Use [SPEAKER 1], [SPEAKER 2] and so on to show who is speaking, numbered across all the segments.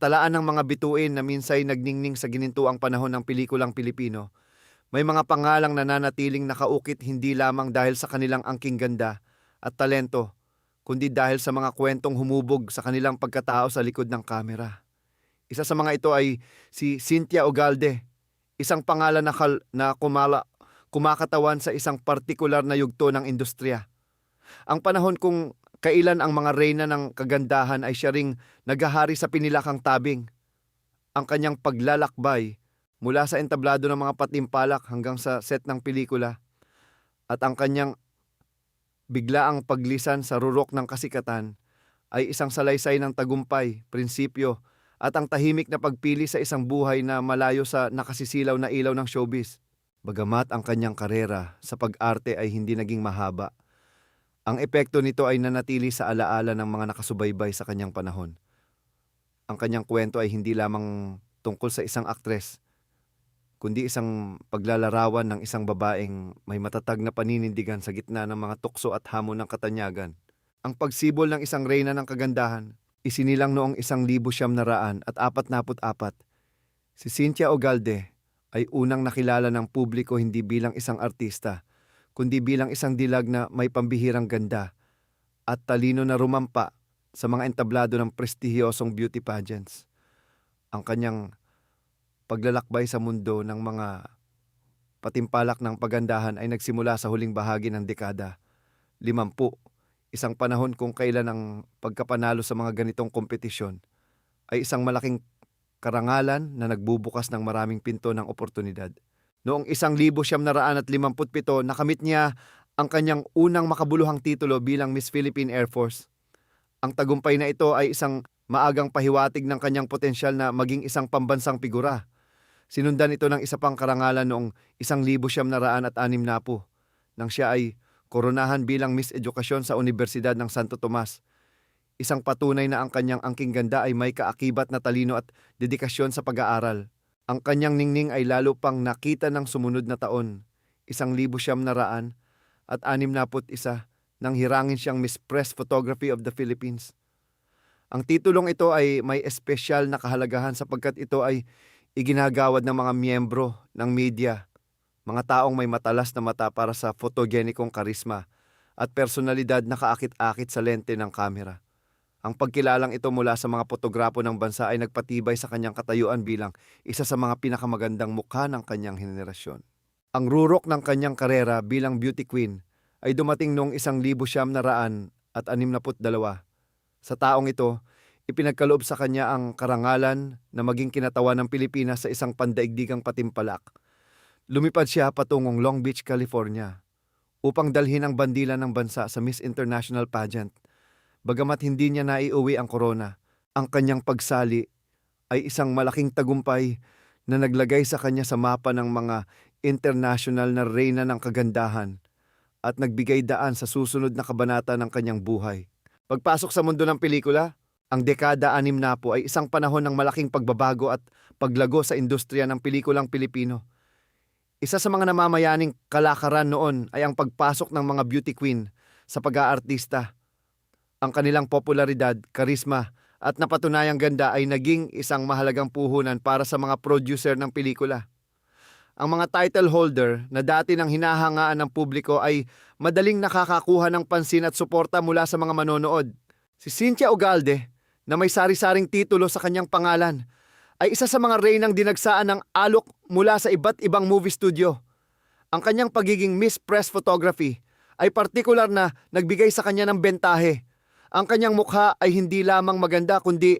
[SPEAKER 1] talaan ng mga bituin na minsay nagningning sa ginintuang panahon ng pelikulang Pilipino, may mga pangalang nananatiling nakaukit hindi lamang dahil sa kanilang angking ganda at talento, kundi dahil sa mga kwentong humubog sa kanilang pagkatao sa likod ng kamera. Isa sa mga ito ay si Cynthia Ugalde, isang pangalan na kumakatawan sa isang partikular na yugto ng industriya. Ang panahon kung kailan ang mga reyna ng kagandahan ay siya ring naghahari sa pinilakang tabing. Ang kanyang paglalakbay mula sa entablado ng mga patimpalak hanggang sa set ng pelikula at ang kanyang biglaang paglisan sa rurok ng kasikatan ay isang salaysay ng tagumpay, prinsipyo at ang tahimik na pagpili sa isang buhay na malayo sa nakasisilaw na ilaw ng showbiz. Bagamat ang kanyang karera sa pag-arte ay hindi naging mahaba, ang epekto nito ay nanatili sa alaala ng mga nakasubaybay sa kanyang panahon. Ang kanyang kwento ay hindi lamang tungkol sa isang aktres, kundi isang paglalarawan ng isang babaeng may matatag na paninindigan sa gitna ng mga tukso at hamon ng katanyagan. Ang pagsibol ng isang reyna ng kagandahan, isinilang noong 1944, si Cynthia Ugalde ay unang nakilala ng publiko hindi bilang isang artista, kundi bilang isang dilag na may pambihirang ganda at talino na rumampa sa mga entablado ng prestihiyosong beauty pageants. Ang kanyang paglalakbay sa mundo ng mga patimpalak ng pagandahan ay nagsimula sa huling bahagi ng dekada 50, isang panahon kung kailan ang pagkapanalo sa mga ganitong kompetisyon ay isang malaking karangalan na nagbubukas ng maraming pinto ng oportunidad. Noong 1957, nakamit niya ang kanyang unang makabuluhang titulo bilang Miss Philippine Air Force. Ang tagumpay na ito ay isang maagang pahiwatig ng kanyang potensyal na maging isang pambansang figura. Sinundan ito ng isa pang karangalan noong 1960 nang siya ay koronahan bilang Miss Edukasyon sa Universidad ng Santo Tomas. Isang patunay na ang kanyang angking ganda ay may kaakibat na talino at dedikasyon sa pag-aaral. Ang kanyang ningning ay lalo pang nakita ng sumunod na taon, 1961, nang hirangin siyang Miss Press Photography of the Philippines. Ang titulong ito ay may espesyal na kahalagahan sapagkat ito ay iginagawad ng mga miyembro ng media, mga taong may matalas na mata para sa fotogenikong karisma at personalidad na kaakit-akit sa lente ng kamera. Ang pagkilalang ito mula sa mga fotograpo ng bansa ay nagpatibay sa kanyang katayuan bilang isa sa mga pinakamagandang mukha ng kanyang henerasyon. Ang rurok ng kanyang karera bilang beauty queen ay dumating noong 1962. Sa taong ito, ipinagkaloob sa kanya ang karangalan na maging kinatawan ng Pilipinas sa isang pandaigdigang patimpalak. Lumipad siya patungong Long Beach, California upang dalhin ang bandila ng bansa sa Miss International Pageant. Bagamat hindi niya naiuwi ang korona, ang kanyang pagsali ay isang malaking tagumpay na naglagay sa kanya sa mapa ng mga international na reyna ng kagandahan at nagbigay daan sa susunod na kabanata ng kanyang buhay. Pagpasok sa mundo ng pelikula, ang dekada 60 ay isang panahon ng malaking pagbabago at paglago sa industriya ng pelikulang Pilipino. Isa sa mga namamayaning kalakaran noon ay ang pagpasok ng mga beauty queen sa pag-aartista. Ang kanilang popularidad, karisma at napatunayang ganda ay naging isang mahalagang puhunan para sa mga producer ng pelikula. Ang mga title holder na dati nang hinahangaan ng publiko ay madaling nakakakuha ng pansin at suporta mula sa mga manonood. Si Cynthia Ugalde, na may sari-saring titulo sa kanyang pangalan, ay isa sa mga reynang dinagsaan ng alok mula sa iba't ibang movie studio. Ang kanyang pagiging Miss Press Photography ay partikular na nagbigay sa kanya ng bentahe. Ang kanyang mukha ay hindi lamang maganda kundi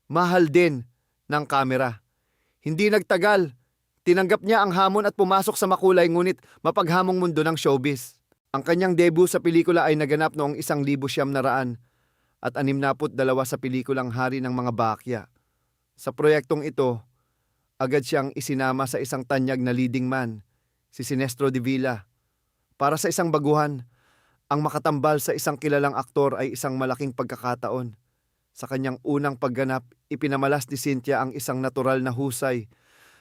[SPEAKER 1] mahal din ng kamera. Hindi nagtagal, tinanggap niya ang hamon at pumasok sa makulay ngunit mapaghamong mundo ng showbiz. Ang kanyang debut sa pelikula ay naganap noong 1962 sa pelikulang Hari ng Mga Bakya. Sa proyektong ito, agad siyang isinama sa isang tanyag na leading man, si Sinestro de Villa. Para sa isang baguhan, ang makatambal sa isang kilalang aktor ay isang malaking pagkakataon. Sa kanyang unang pagganap, ipinamalas ni Cynthia ang isang natural na husay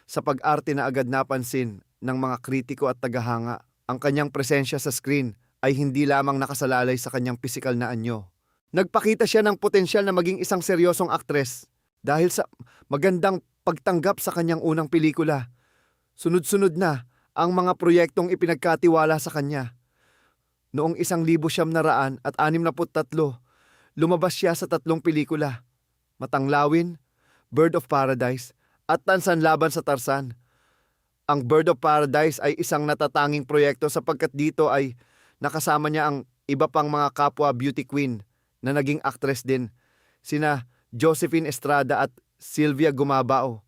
[SPEAKER 1] sa pag-arte na agad napansin ng mga kritiko at tagahanga. Ang kanyang presensya sa screen ay hindi lamang nakasalalay sa kanyang pisikal na anyo. Nagpakita siya ng potensyal na maging isang seryosong aktres. Dahil sa magandang pagtanggap sa kanyang unang pelikula, sunod-sunod na ang mga proyektong ipinagkatiwala sa kanya. Noong 1963, lumabas siya sa 3 pelikula, Matanglawin, Bird of Paradise, at Tansan Laban sa Tarzan. Ang Bird of Paradise ay isang natatanging proyekto sapagkat dito ay nakasama niya ang iba pang mga kapwa beauty queen na naging actress din, sina Josephine Estrada at Sylvia Gumabao.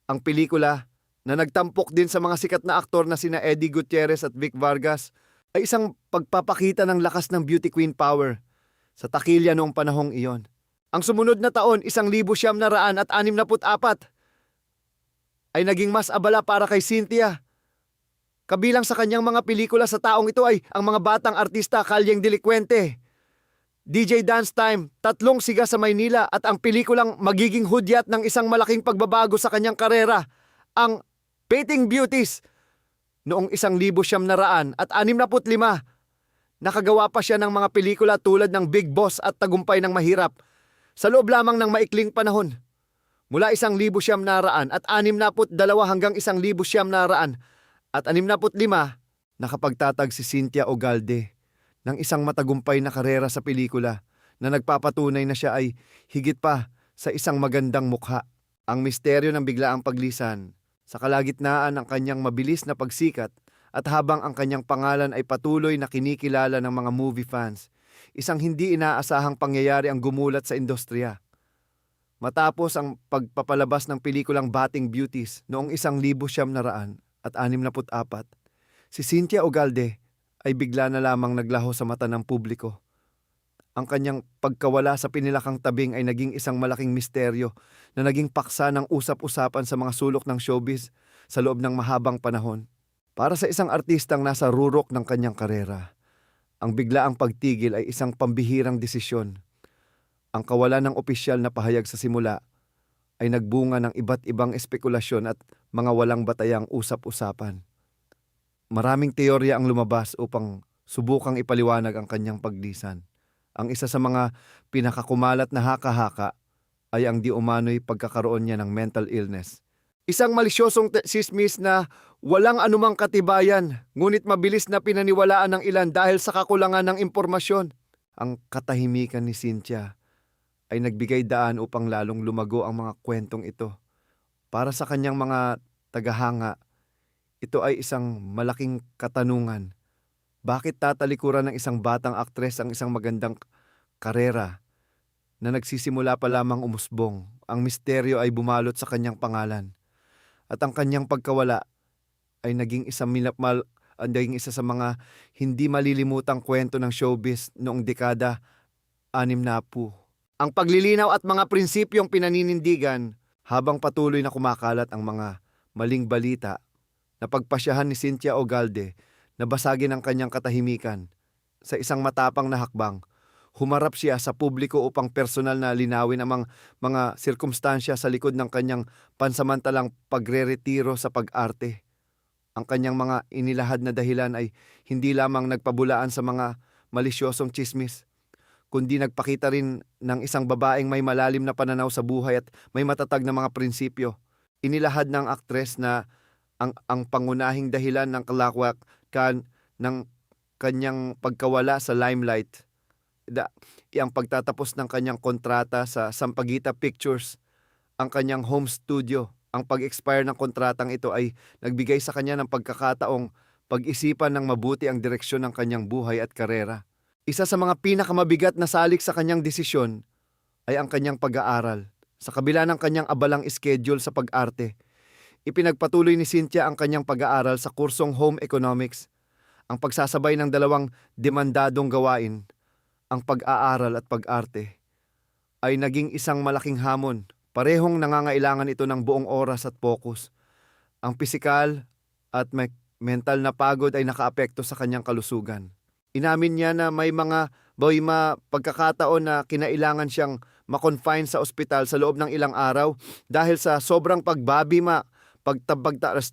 [SPEAKER 1] Ang pelikula na nagtampok din sa mga sikat na aktor na sina Eddie Gutierrez at Vic Vargas ay isang pagpapakita ng lakas ng beauty queen power sa takilya noong panahong iyon. Ang sumunod na taon, 1964, ay naging mas abala para kay Cynthia. Kabilang sa kanyang mga pelikula sa taong ito ay ang mga batang artista Kalyeng Delikwente, DJ Dance Time, Tatlong Siga sa Maynila at ang pelikulang magiging hudyat ng isang malaking pagbabago sa kanyang karera, ang Painting Beauties. Noong 1965, nakagawa pa siya ng mga pelikula tulad ng Big Boss at Tagumpay ng Mahirap sa loob lamang ng maikling panahon. Mula 1962 hanggang 1965, nakapagtatag si Cynthia Ogalde ng isang matagumpay na karera sa pelikula na nagpapatunay na siya ay higit pa sa isang magandang mukha. Ang misteryo ng biglaang paglisan sa kalagitnaan ng kanyang mabilis na pagsikat at habang ang kanyang pangalan ay patuloy na kinikilala ng mga movie fans, isang hindi inaasahang pangyayari ang gumulat sa industriya. Matapos ang pagpapalabas ng pelikulang Batting Beauties noong 1964, si Cynthia Ogalde ay bigla na lamang naglaho sa mata ng publiko. Ang kanyang pagkawala sa pinilakang tabing ay naging isang malaking misteryo na naging paksa ng usap-usapan sa mga sulok ng showbiz sa loob ng mahabang panahon. Para sa isang artistang nasa rurok ng kanyang karera, ang biglaang pagtigil ay isang pambihirang desisyon. Ang kawalan ng opisyal na pahayag sa simula ay nagbunga ng iba't ibang espekulasyon at mga walang batayang usap-usapan. Maraming teorya ang lumabas upang subukang ipaliwanag ang kanyang paglisan. Ang isa sa mga pinakakumalat na haka-haka ay ang di umano'y pagkakaroon niya ng mental illness. Isang malisyosong sismis na walang anumang katibayan, ngunit mabilis na pinaniwalaan ng ilan dahil sa kakulangan ng impormasyon. Ang katahimikan ni Cynthia ay nagbigay daan upang lalong lumago ang mga kwentong ito. Para sa kanyang mga tagahanga, ito ay isang malaking katanungan. Bakit tatalikuran ng isang batang aktres ang isang magandang karera na nagsisimula pa lamang umusbong? Ang misteryo ay bumalot sa kanyang pangalan. At ang kanyang pagkawala ay naging isa sa mga hindi malilimutang kwento ng showbiz noong dekada 60. Ang paglilinaw at mga prinsipyong pinaninindigan habang patuloy na kumakalat ang mga maling balita na pagpasyahan ni Cynthia Ogalde na basagin ang kanyang katahimikan. Sa isang matapang na hakbang, humarap siya sa publiko upang personal na linawin ang mga sirkumstansya sa likod ng kanyang pansamantalang pagre-retiro sa pag-arte. Ang kanyang mga inilahad na dahilan ay hindi lamang nagpabulaan sa mga malisyosong tsismis, kundi nagpakita rin ng isang babaeng may malalim na pananaw sa buhay at may matatag na mga prinsipyo. Inilahad ng aktres na ang pangunahing dahilan ng kalakwakan ng kanyang pagkawala sa limelight ang pagtatapos ng kanyang kontrata sa Sampaguita Pictures, ang kanyang home studio. Ang pag-expire ng kontratang ito ay nagbigay sa kanya ng pagkakataong pag-isipan ng mabuti ang direksyon ng kanyang buhay at karera. Isa sa mga pinakamabigat na salik sa kanyang desisyon ay ang kanyang pag-aaral. Sa kabila ng kanyang abalang schedule sa pag-arte, ipinagpatuloy ni Cynthia ang kanyang pag-aaral sa kursong Home Economics. Ang pagsasabay ng dalawang demandadong gawain, ang pag-aaral at pag-arte, ay naging isang malaking hamon. Parehong nangangailangan ito ng buong oras at focus. Ang pisikal at mental na pagod ay nakaapekto sa kanyang kalusugan. Inamin niya na may mga pagkakataon na kinailangan siyang makonfine sa ospital sa loob ng ilang araw dahil sa sobrang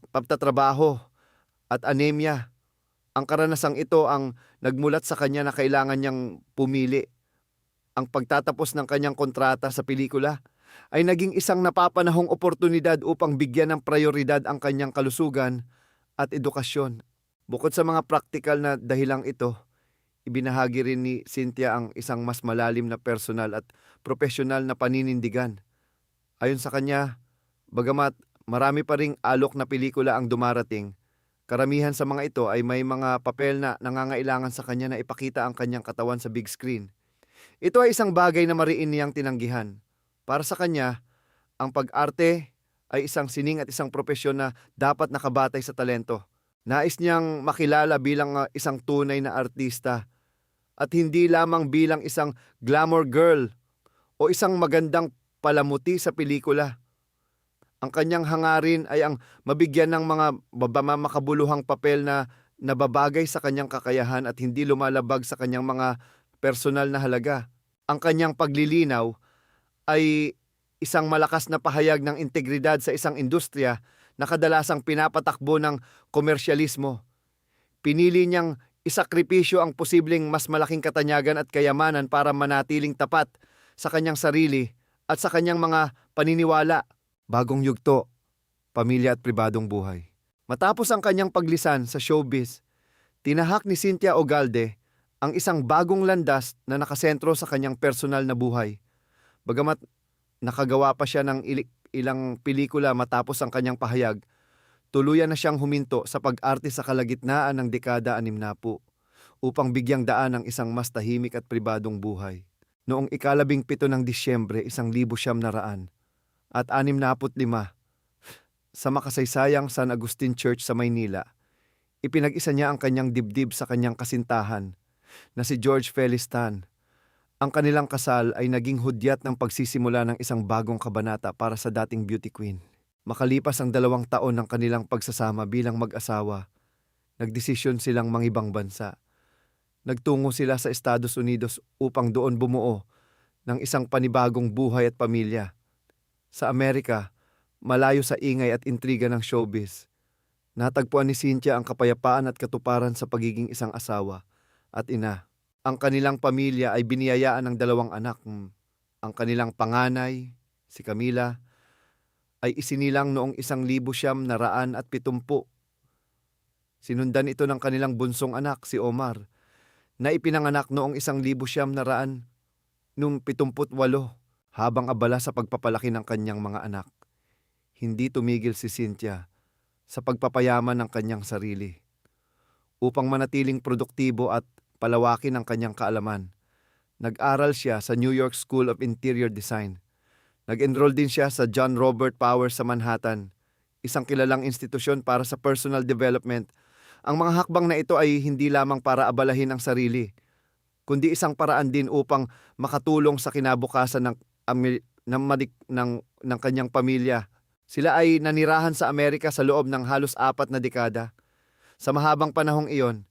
[SPEAKER 1] pagtatrabaho at anemia. Ang karanasang ito ang nagmulat sa kanya na kailangan niyang pumili. Ang pagtatapos ng kanyang kontrata sa pelikula ay naging isang napapanahong oportunidad upang bigyan ng prioridad ang kanyang kalusugan at edukasyon. Bukod sa mga praktikal na dahilang ito, ibinahagi rin ni Cynthia ang isang mas malalim na personal at profesional na paninindigan. Ayon sa kanya, bagamat marami pa ring alok na pelikula ang dumarating, karamihan sa mga ito ay may mga papel na nangangailangan sa kanya na ipakita ang kanyang katawan sa big screen. Ito ay isang bagay na mariin niyang tinanggihan. Para sa kanya, ang pag-arte ay isang sining at isang propesyon na dapat nakabatay sa talento. Nais niyang makilala bilang isang tunay na artista at hindi lamang bilang isang glamour girl o isang magandang palamuti sa pelikula. Ang kanyang hangarin ay ang mabigyan ng mga makabuluhang papel na nababagay sa kanyang kakayahan at hindi lumalabag sa kanyang mga personal na halaga. Ang kanyang paglilinaw ay isang malakas na pahayag ng integridad sa isang industriya na kadalasang pinapatakbo ng komersyalismo. Pinili niyang isakripisyo ang posibleng mas malaking katanyagan at kayamanan para manatiling tapat sa kanyang sarili at sa kanyang mga paniniwala. Bagong yugto, pamilya at pribadong buhay. Matapos ang kanyang paglisan sa showbiz, tinahak ni Cynthia Ogalde ang isang bagong landas na nakasentro sa kanyang personal na buhay. Bagamat nakagawa pa siya ng ilang pelikula matapos ang kanyang pahayag, tuluyan na siyang huminto sa pag-arte sa kalagitnaan ng dekada 60 upang bigyang daan ang isang mas tahimik at pribadong buhay. Noong 17 ng Disyembre 1965 at 65 sa makasaysayang San Agustin Church sa Maynila, ipinag-isa niya ang kanyang dibdib sa kanyang kasintahan na si George Felistan. Ang kanilang kasal ay naging hudyat ng pagsisimula ng isang bagong kabanata para sa dating beauty queen. Makalipas ang 2 taon ng kanilang pagsasama bilang mag-asawa, nagdesisyon silang mangibang bansa. Nagtungo sila sa Estados Unidos upang doon bumuo ng isang panibagong buhay at pamilya. Sa Amerika, malayo sa ingay at intriga ng showbiz, natagpuan ni Cynthia ang kapayapaan at katuparan sa pagiging isang asawa at ina. Ang kanilang pamilya ay biniyayaan ng 2 anak. Ang kanilang panganay, si Camila, ay isinilang noong 1970. Sinundan ito ng kanilang bunsong anak, si Omar, na ipinanganak noong 1978 habang abala sa pagpapalaki ng kanyang mga anak. Hindi tumigil si Cynthia sa pagpapayaman ng kanyang sarili. Upang manatiling produktibo at palawakin ang kanyang kaalaman, nag-aral siya sa New York School of Interior Design. Nag-enroll din siya sa John Robert Powers sa Manhattan, isang kilalang institusyon para sa personal development. Ang mga hakbang na ito ay hindi lamang para abalahin ang sarili, kundi isang paraan din upang makatulong sa kinabukasan ng kanyang pamilya. Sila ay nanirahan sa Amerika sa loob ng halos 4 na dekada. Sa mahabang panahong iyon,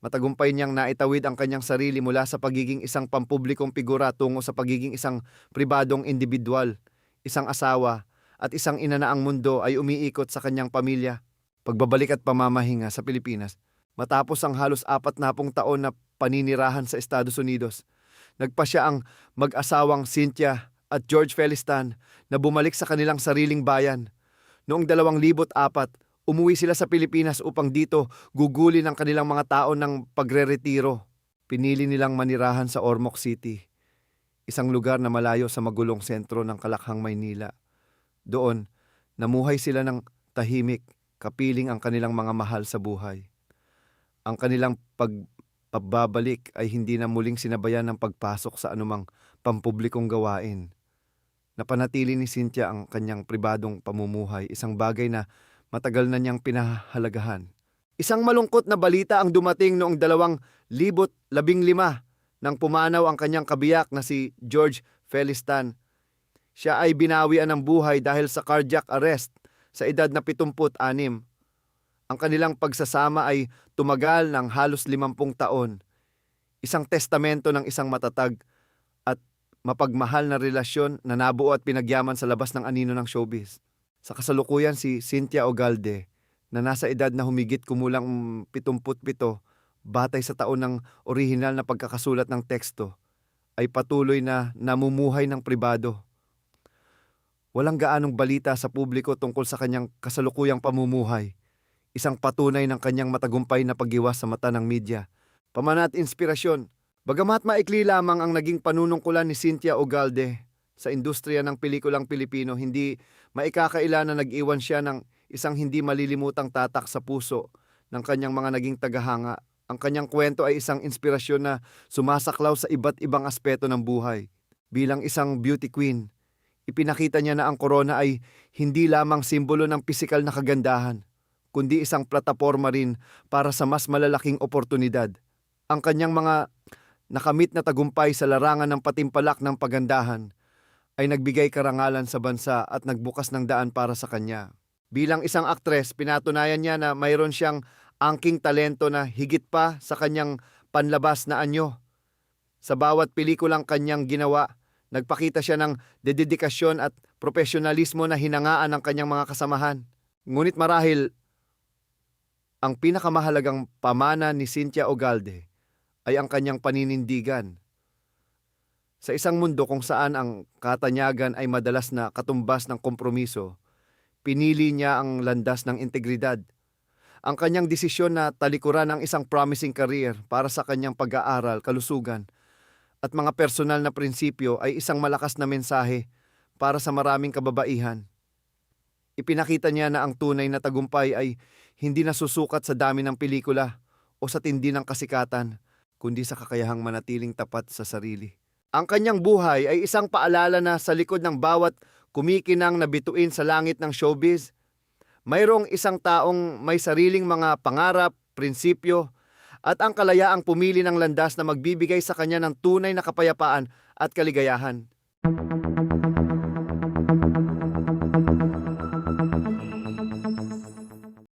[SPEAKER 1] matagumpay niyang naitawid ang kanyang sarili mula sa pagiging isang pampublikong figura tungo sa pagiging isang pribadong individual, isang asawa, at isang ina na ang mundo ay umiikot sa kanyang pamilya. Pagbabalik at pamamahinga sa Pilipinas, matapos ang halos 40 taon na paninirahan sa Estados Unidos, nagpasya ang mag-asawang Cynthia at George Felistan na bumalik sa kanilang sariling bayan. Noong 2004, umuwi sila sa Pilipinas upang dito gugulin ang kanilang mga taon ng pagre-retiro. Pinili nilang manirahan sa Ormoc City, isang lugar na malayo sa magulong sentro ng Kalakhang, Maynila. Doon, namuhay sila ng tahimik, kapiling ang kanilang mga mahal sa buhay. Ang kanilang pagbabalik ay hindi na muling sinabayan ng pagpasok sa anumang pampublikong gawain. Napanatili ni Cynthia ang kanyang pribadong pamumuhay, isang bagay na matagal na niyang pinahalagahan. Isang malungkot na balita ang dumating noong 2015 nang pumanaw ang kanyang kabiyak na si George Felistan. Siya ay binawian ng buhay dahil sa cardiac arrest sa edad na 76. Ang kanilang pagsasama ay tumagal ng halos 50 taon. Isang testamento ng isang matatag at mapagmahal na relasyon na nabuo at pinagyaman sa labas ng anino ng showbiz. Sa kasalukuyan, si Cynthia Ogalde, na nasa edad na humigit kumulang 77, batay sa taon ng orihinal na pagkakasulat ng teksto, ay patuloy na namumuhay ng pribado. Walang gaanong balita sa publiko tungkol sa kanyang kasalukuyang pamumuhay. Isang patunay ng kanyang matagumpay na pag-iwas sa mata ng media. Pamana at inspirasyon. Bagamat maikli lamang ang naging panunungkulan ni Cynthia Ugalde sa industriya ng pelikulang Pilipino, hindi maikakaila na nag-iwan siya ng isang hindi malilimutang tatak sa puso ng kanyang mga naging tagahanga. Ang kanyang kwento ay isang inspirasyon na sumasaklaw sa iba't ibang aspeto ng buhay. Bilang isang beauty queen, ipinakita niya na ang corona ay hindi lamang simbolo ng pisikal na kagandahan, kundi isang plataporma rin para sa mas malalaking oportunidad. Ang kanyang mga nakamit na tagumpay sa larangan ng patimpalak ng pagandahan ay nagbigay karangalan sa bansa at nagbukas ng daan para sa kanya. Bilang isang aktres, pinatunayan niya na mayroon siyang angking talento na higit pa sa kanyang panlabas na anyo. Sa bawat pelikulang kanyang ginawa, nagpakita siya ng dedikasyon at profesionalismo na hinangaan ng kanyang mga kasamahan. Ngunit marahil, ang pinakamahalagang pamana ni Cynthia Ugalde ay ang kanyang paninindigan. Sa isang mundo kung saan ang katanyagan ay madalas na katumbas ng kompromiso, pinili niya ang landas ng integridad. Ang kanyang desisyon na talikuran ang isang promising career para sa kanyang pag-aaral, kalusugan, at mga personal na prinsipyo ay isang malakas na mensahe para sa maraming kababaihan. Ipinakita niya na ang tunay na tagumpay ay hindi nasusukat sa dami ng pelikula o sa tindi ng kasikatan, kundi sa kakayahang manatiling tapat sa sarili. Ang kanyang buhay ay isang paalala na sa likod ng bawat kumikinang na bituin sa langit ng showbiz, mayroong isang taong may sariling mga pangarap, prinsipyo, at ang kalayaang pumili ng landas na magbibigay sa kanya ng tunay na kapayapaan at kaligayahan.